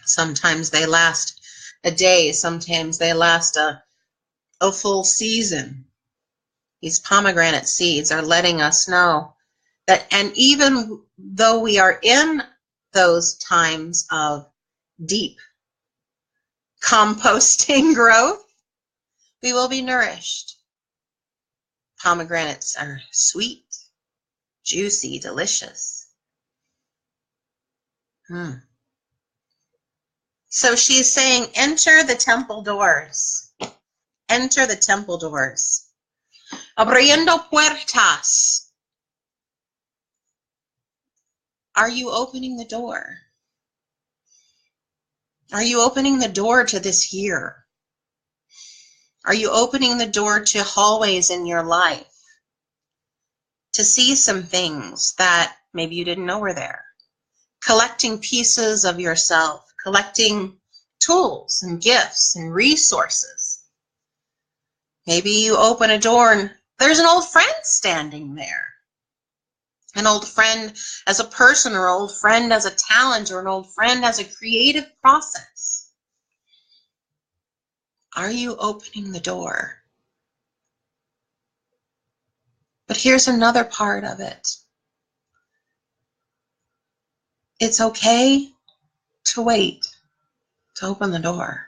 Sometimes they last a day, sometimes they last a full season. These pomegranate seeds are letting us know that, and even though we are in those times of deep composting growth, we will be nourished. Pomegranates are sweet, juicy, delicious. So she's saying, enter the temple doors. Enter the temple doors. Abriendo puertas. Are you opening the door? Are you opening the door to this year? Are you opening the door to hallways in your life? To see some things that maybe you didn't know were there? Collecting pieces of yourself, collecting tools and gifts and resources. Maybe you open a door and there's an old friend standing there. An old friend as a person, or an old friend as a talent, or an old friend as a creative process. Are you opening the door? But here's another part of it. It's okay to wait to open the door.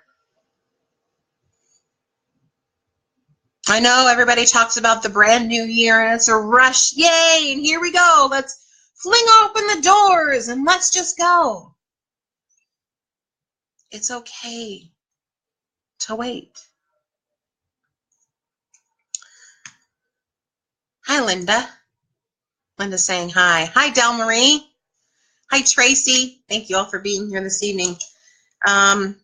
I know everybody talks about the brand new year and it's a rush. Yay, and here we go. Let's fling open the doors and let's just go. It's okay to wait. Hi, Linda. Linda's saying hi. Hi, Del Marie. Hi, Tracy. Thank you all for being here this evening. I'm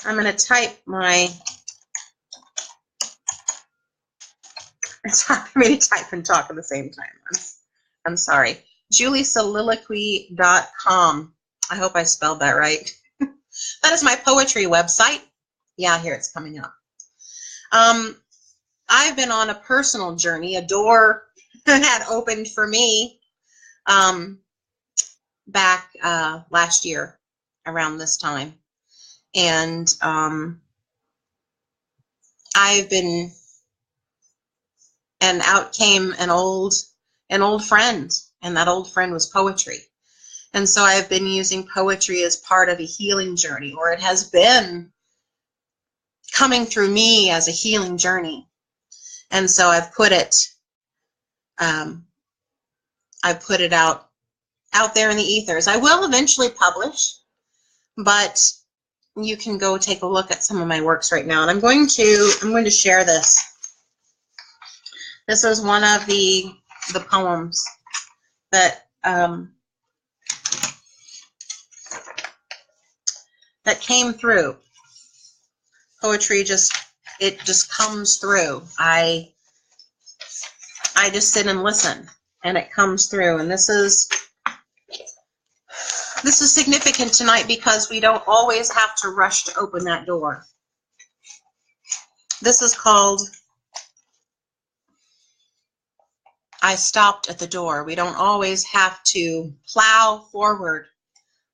going to type my... It's hard for me to type and talk at the same time. I'm sorry. JulieSoliloquy.com. I hope I spelled that right. That is my poetry website. Yeah, here it's coming up. I've been on a personal journey. A door had opened for me back last year around this time. And and out came an old friend, and that old friend was poetry. And so I've been using poetry as part of a healing journey, or it has been coming through me as a healing journey. And so I've put it out there in the ethers. I will eventually publish, but you can go take a look at some of my works right now. And I'm going to share this. This is one of the poems that that came through. Poetry just comes through. I just sit and listen, and it comes through. And this is significant tonight because we don't always have to rush to open that door. This is called I Stopped at the Door. We don't always have to plow forward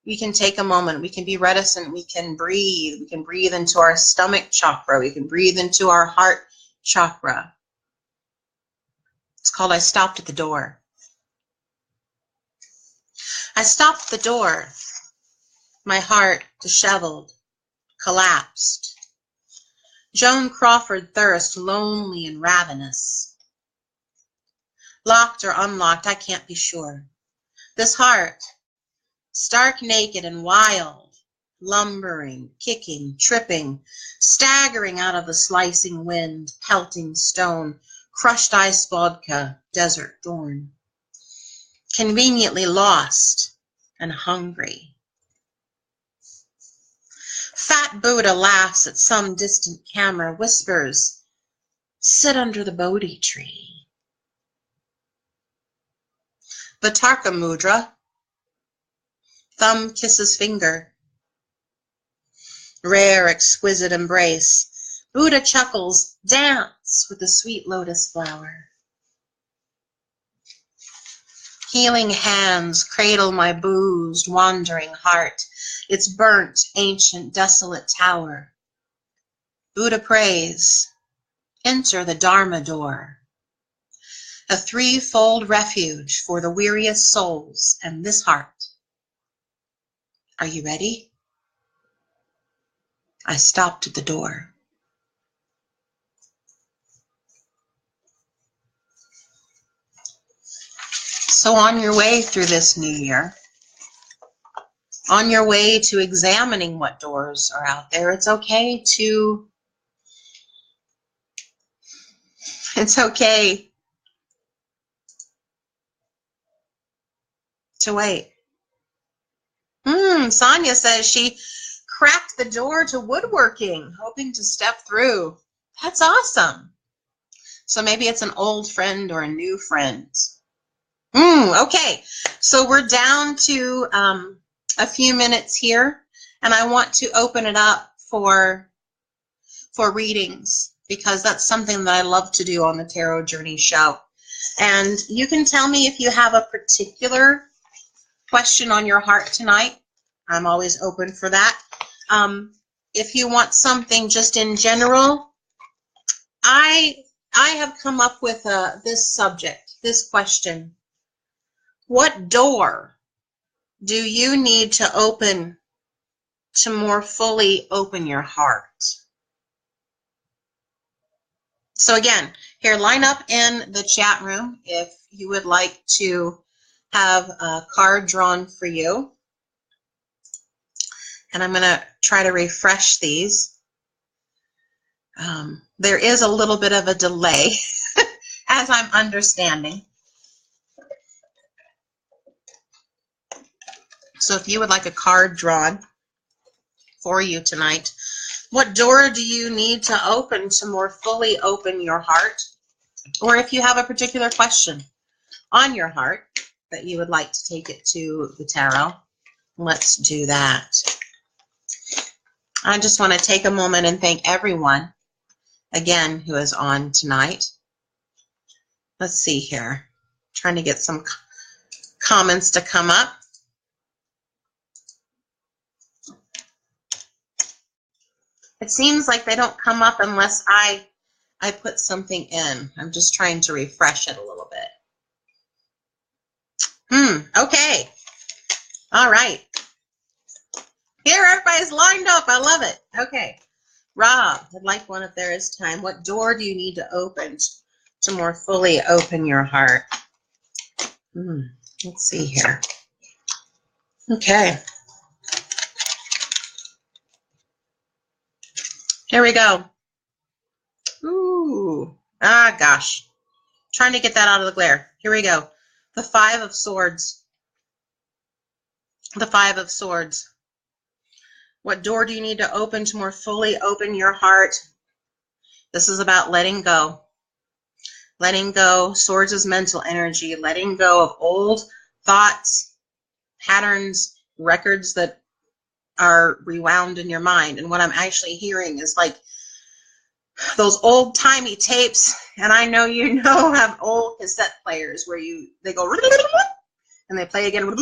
we can take a moment. We can be reticent. We can breathe. We can breathe into our stomach chakra. We can breathe into our heart chakra. It's called I stopped at the door. I stopped at the door. My heart disheveled, collapsed. Joan Crawford thirst, lonely and ravenous. Locked or unlocked, I can't be sure. This heart, stark naked and wild, lumbering, kicking, tripping, staggering out of the slicing wind, pelting stone, crushed ice vodka, desert thorn. Conveniently lost and hungry. Fat Buddha laughs at some distant camera, whispers, sit under the Bodhi tree. Vitarka Mudra, thumb kisses finger. Rare, exquisite embrace. Buddha chuckles, dance with the sweet lotus flower. Healing hands cradle my boozed, wandering heart, its burnt, ancient, desolate tower. Buddha prays, enter the Dharma door, a threefold refuge for the weariest souls and this heart. Are you ready? I stopped at the door. So on your way through this new year, on your way to examining what doors are out there, it's okay to wait. Sonia says she cracked the door to woodworking, hoping to step through. That's awesome. So maybe it's an old friend or a new friend. Okay, so we're down to a few minutes here, and I want to open it up for readings, because that's something that I love to do on the Tarot Journey Show. And you can tell me if you have a particular question on your heart tonight. I'm always open for that. If you want something just in general, I have come up with this subject, this question. What door do you need to open to more fully open your heart? So again, here, line up in the chat room if you would like to have a card drawn for you. And I'm going to try to refresh these. There is a little bit of a delay, as I'm understanding. So if you would like a card drawn for you tonight, what door do you need to open to more fully open your heart? Or if you have a particular question on your heart that you would like to take it to the tarot, let's do that. I just want to take a moment and thank everyone, again, who is on tonight. Let's see here. Trying to get some comments to come up. It seems like they don't come up unless I put something in. I'm just trying to refresh it a little bit. Okay. All right. Here, everybody's lined up. I love it. Okay. Rob, I'd like one if there is time. What door do you need to open to more fully open your heart? Let's see here. Okay. Here we go. Ooh. Ah, gosh. Trying to get that out of the glare. Here we go. The Five of Swords. The Five of Swords. What door do you need to open to more fully open your heart? This is about letting go. Letting go. Swords is mental energy. Letting go of old thoughts, patterns, records that are rewound in your mind. And what I'm actually hearing is like those old-timey tapes, and I know you know have old cassette players where they go and they play again.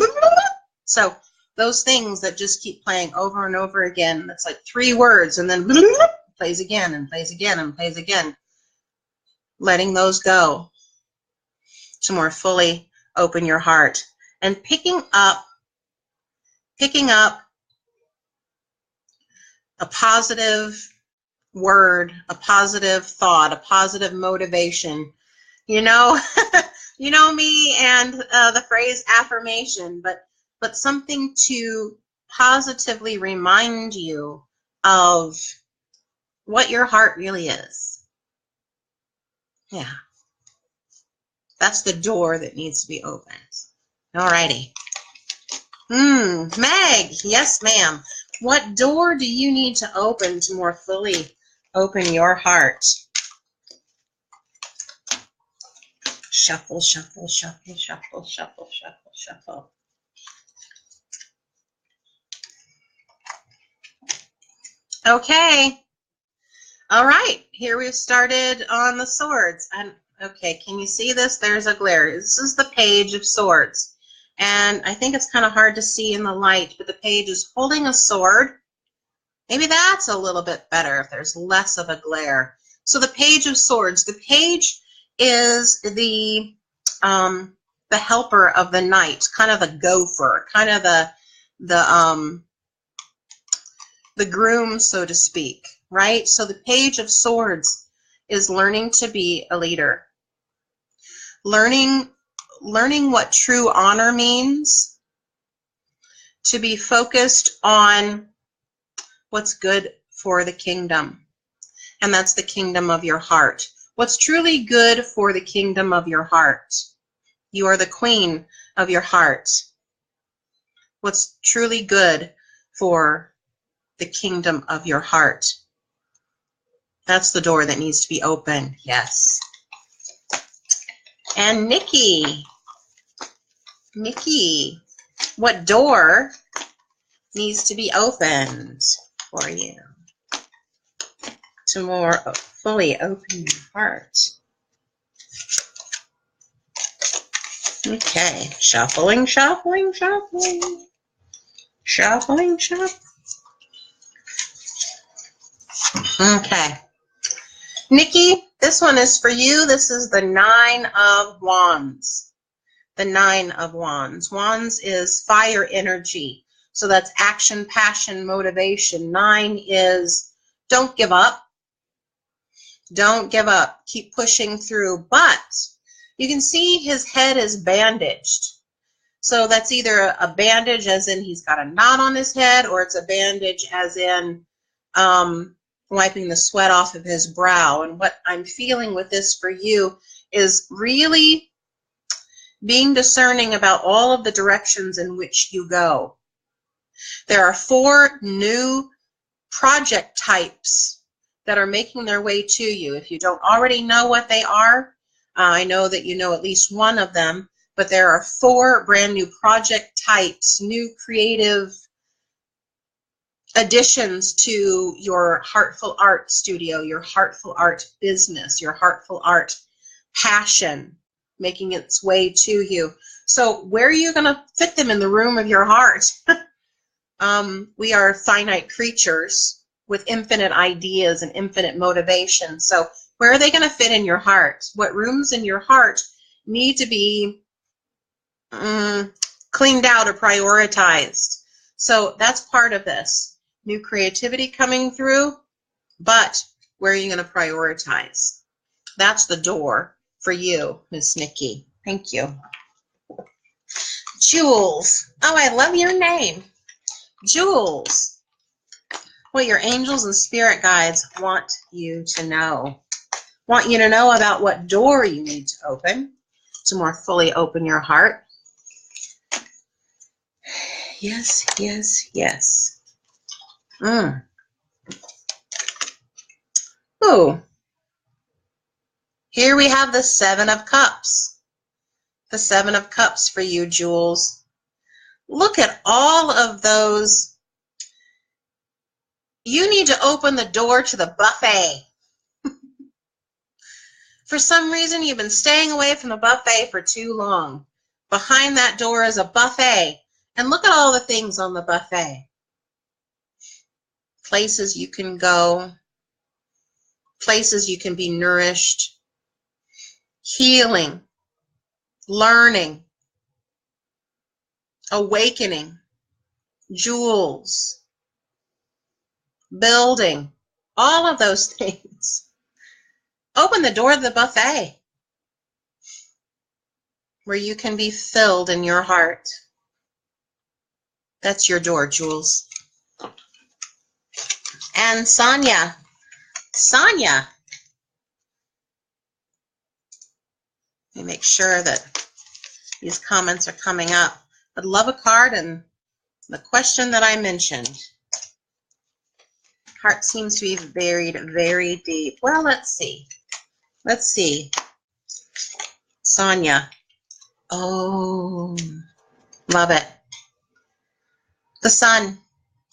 So those things that just keep playing over and over again. That's like 3 words and then plays again and plays again and plays again. Letting those go to more fully open your heart and picking up a positive word, a positive thought, a positive motivation. You know, you know me and the phrase affirmation, but something to positively remind you of what your heart really is. Yeah. That's the door that needs to be opened. Alrighty. Meg, yes ma'am. What door do you need to open to more fully open your heart? Shuffle, shuffle, shuffle, shuffle, shuffle, shuffle, shuffle. Okay. All right. Here we've started on the swords. And okay, can you see this? There's a glare. This is the Page of Swords. And I think it's kind of hard to see in the light, but the page is holding a sword. Maybe that's a little bit better if there's less of a glare. So the Page of Swords. The page is the helper of the knight, kind of the gopher, kind of the groom, so to speak, right? So the Page of Swords is learning to be a leader, learning what true honor means, to be focused on what's good for the kingdom, and that's the kingdom of your heart. What's truly good for the kingdom of your heart. You are the queen of your heart. What's truly good for the kingdom of your heart. That's the door that needs to be open. Yes. And Nikki, what door needs to be opened for you to more fully open your heart? Okay, shuffling, shuffling, shuffling, shuffling, shuffling. Okay. Nikki, this one is for you. This is the 9 of Wands. The 9 of Wands. Wands is fire energy. So that's action, passion, motivation. 9 is don't give up. Don't give up. Keep pushing through. But you can see his head is bandaged. So that's either a bandage as in he's got a knot on his head, or it's a bandage as in wiping the sweat off of his brow. And what I'm feeling with this for you is really being discerning about all of the directions in which you go. There are 4 new project types that are making their way to you. If you don't already know what they are, I know that you know at least one of them, but there are 4 brand new project types, new creative additions to your Heartful Art studio, your Heartful Art business, your Heartful Art passion making its way to you. So where are you going to fit them in the room of your heart? We are finite creatures with infinite ideas and infinite motivation. So where are they going to fit in your heart? What rooms in your heart need to be cleaned out or prioritized? So that's part of this. New creativity coming through, but where are you going to prioritize? That's the door for you, Miss Nikki. Thank you. Jules. Oh, I love your name. Jules. What your angels and spirit guides want you to know. Want you to know about what door you need to open to more fully open your heart. Yes, yes, yes. Ooh. Here we have the 7 of Cups. The 7 of Cups for you, Jules. Look at all of those. You need to open the door to the buffet. For some reason, you've been staying away from the buffet for too long. Behind that door is a buffet, And look at all the things on the buffet. Places you can go, places you can be nourished, healing, learning, awakening, jewels, building, all of those things. Open the door of the buffet where you can be filled in your heart. That's your door, Jules. And Sonia, let me make sure that these comments are coming up. I'd love a card and the question that I mentioned. Heart seems to be buried very deep. Well, let's see. Let's see. Sonia. Oh, love it. The sun,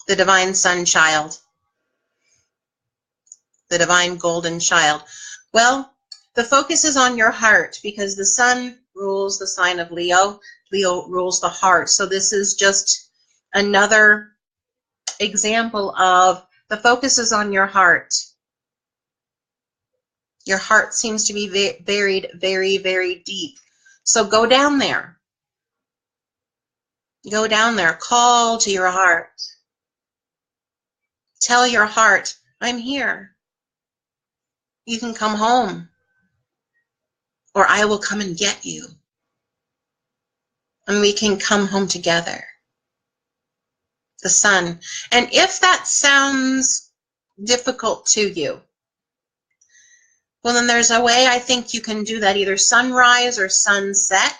the divine sun child. The divine golden child. Well, the focus is on your heart because the sun rules the sign of Leo. Leo rules the heart. So this is just another example of the focus is on your heart. Your heart seems to be buried very, very deep. So go down there. Go down there. Call to your heart. Tell your heart, I'm here. You can come home. Or I will come and get you. And we can come home together. The sun. And if that sounds difficult to you, well, then there's a way I think you can do that, either sunrise or sunset.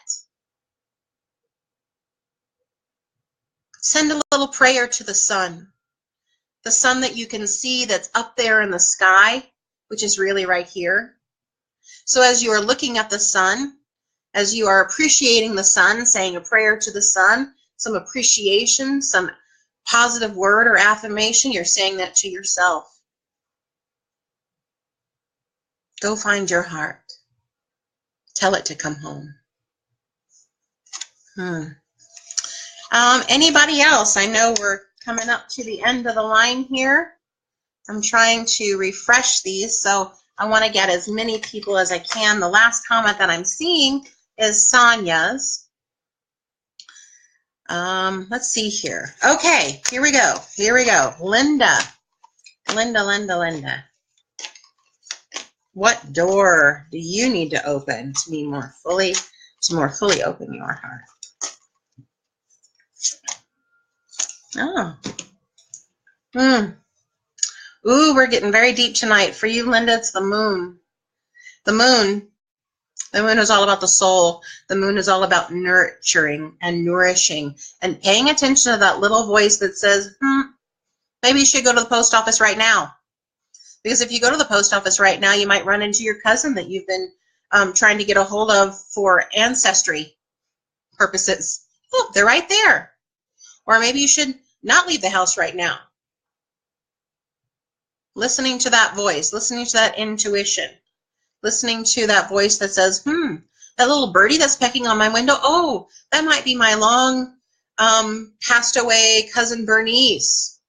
Send a little prayer to the sun that you can see that's up there in the sky, which is really right here. So as you are looking at the sun, as you are appreciating the sun, saying a prayer to the sun, some appreciation, some positive word or affirmation, you're saying that to yourself. Go find your heart. Tell it to come home. Anybody else? I know we're coming up to the end of the line here. I'm trying to refresh these, so I want to get as many people as I can. The last comment that I'm seeing is Sonia's. Let's see here. Okay, here we go. Here we go. Linda. What door do you need to open to be more fully, open your heart? Oh. Ooh, we're getting very deep tonight. For you, Linda, it's the moon. The moon is all about the soul. The moon is all about nurturing and nourishing and paying attention to that little voice that says, maybe you should go to the post office right now. Because if you go to the post office right now, you might run into your cousin that you've been trying to get a hold of for ancestry purposes. Oh, they're right there. Or maybe you should not leave the house right now. Listening to that voice, listening to that intuition, listening to that voice that says, that little birdie that's pecking on my window, oh, that might be my long passed away cousin Bernice,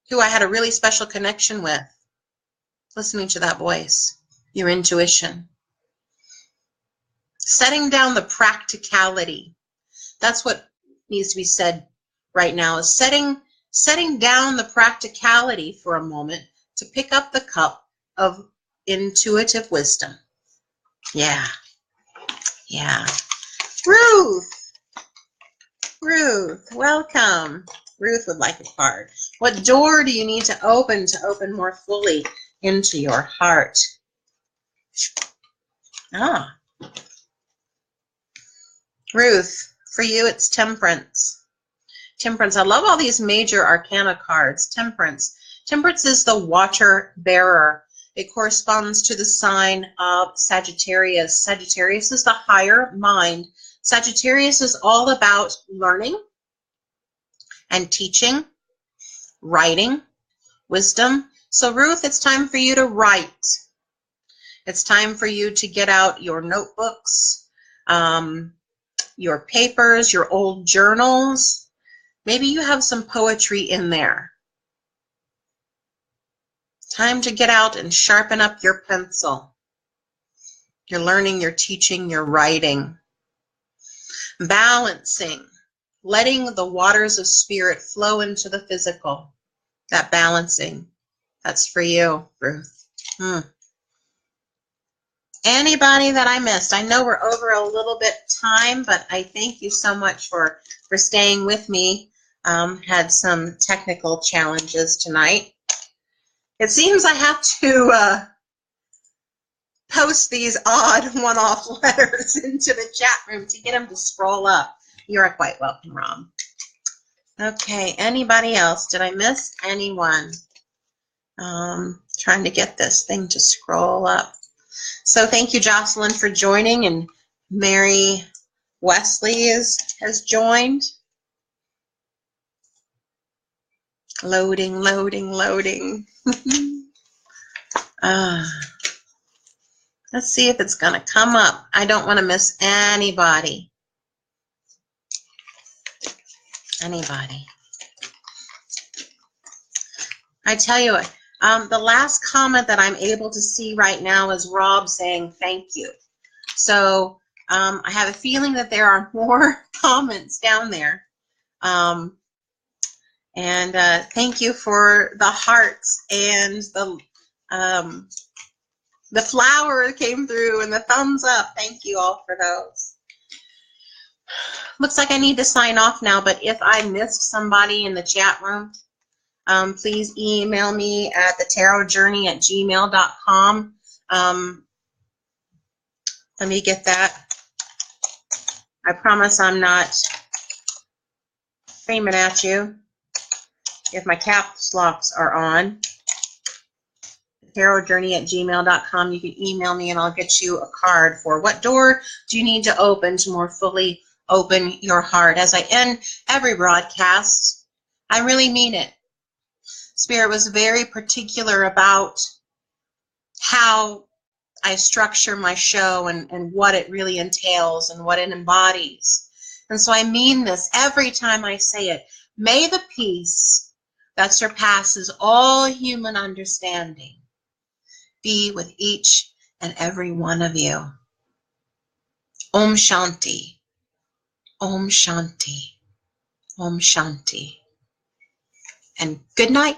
who I had a really special connection with. Listening to that voice, your intuition. Setting down the practicality. That's what needs to be said right now, is setting down the practicality for a moment to pick up the cup of intuitive wisdom. Yeah. Ruth, welcome. Ruth would like a card. What door do you need to open more fully into your heart? Ruth, for you it's Temperance. Temperance, I love all these major arcana cards. Temperance is the water bearer. It corresponds to the sign of Sagittarius. Sagittarius is the higher mind. Sagittarius is all about learning and teaching, writing, wisdom. So Ruth, it's time for you to write. It's time for you to get out your notebooks, your papers, your old journals. Maybe you have some poetry in there. Time to get out and sharpen up your pencil. You're learning, you're teaching, you're writing. Balancing, letting the waters of spirit flow into the physical. That balancing, that's for you, Ruth. Anybody that I missed? I know we're over a little bit time, but I thank you so much for staying with me. Had some technical challenges tonight. It seems I have to post these odd one-off letters into the chat room to get them to scroll up. You are quite welcome, Rom. Okay, anybody else? Did I miss anyone? Trying to get this thing to scroll up. So thank you, Jocelyn, for joining, and Mary Wesley has joined. Loading, loading, loading. Let's see if it's going to come up. I don't want to miss anybody. Anybody. I tell you what, the last comment that I'm able to see right now is Rob saying thank you. So I have a feeling that there are more comments down there. And thank you for the hearts and the flower came through and the thumbs up. Thank you all for those. Looks like I need to sign off now, but if I missed somebody in the chat room, please email me at thetarotjourney@gmail.com. Let me get that. I promise I'm not screaming at you. If my caps locks are on, tarotjourney@gmail.com. You can email me and I'll get you a card for what door do you need to open to more fully open your heart. As I end every broadcast, I really mean it. Spirit was very particular about how I structure my show and what it really entails and what it embodies. And so I mean this every time I say it. May the peace that surpasses all human understanding be with each and every one of you. Om Shanti. Om Shanti. Om Shanti. And good night.